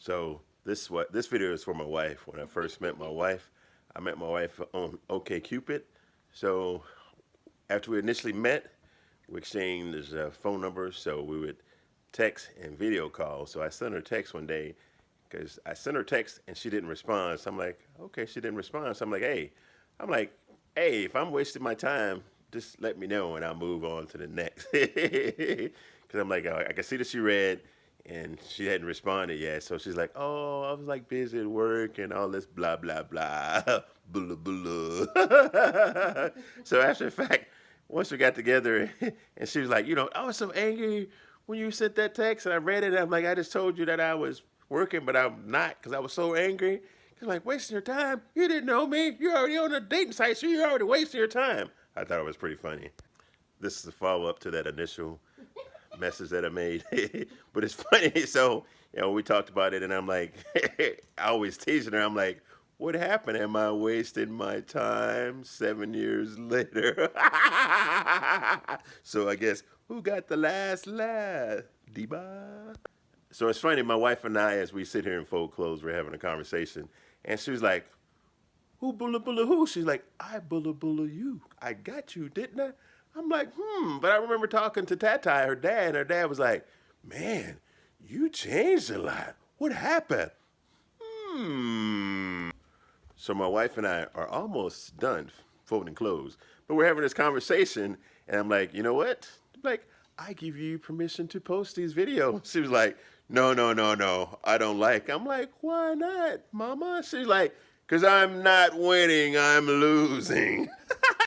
So this video is for my wife. When I first met my wife, I met my wife on OkCupid. So after we initially met, we exchanged phone numbers, so we would text and video call. So I sent her a text one day because I sent her a text and she didn't respond. So I'm like, okay, she didn't respond. So I'm like, hey, if I'm wasting my time, just let me know and I'll move on to the next. Because I'm like, I can see that she read and she hadn't responded yet. So she's like, oh, I was like busy at work and all this blah, blah, blah, blah, blah. So after the fact, once we got together and she was like, I was so angry when you sent that text and I read it. And I'm like, I just told you that I was working, but I'm not because I was so angry. She's like, wasting your time? You didn't know me. You're already on a dating site, so you're already wasting your time. I thought it was pretty funny. This is a follow-up to that initial message that I made. But it's funny. So, we talked about it, and I'm like, I always teasing her. I'm like, what happened? Am I wasting my time 7 years later? So I guess, who got the last laugh? Diva? So it's funny, my wife and I, as we sit here in full clothes, we're having a conversation, and she was like, who bulla who? She's like, I bulla you. I got you, didn't I? I'm like, But I remember talking to Tati, her dad, and her dad was like, man, you changed a lot. What happened? So my wife and I are almost done folding clothes, but we're having this conversation, and I'm like, you know what? I'm like, I give you permission to post these videos. She was like, no, no, no, no, I don't like. I'm like, why not, mama? She's like, because I'm not winning, I'm losing.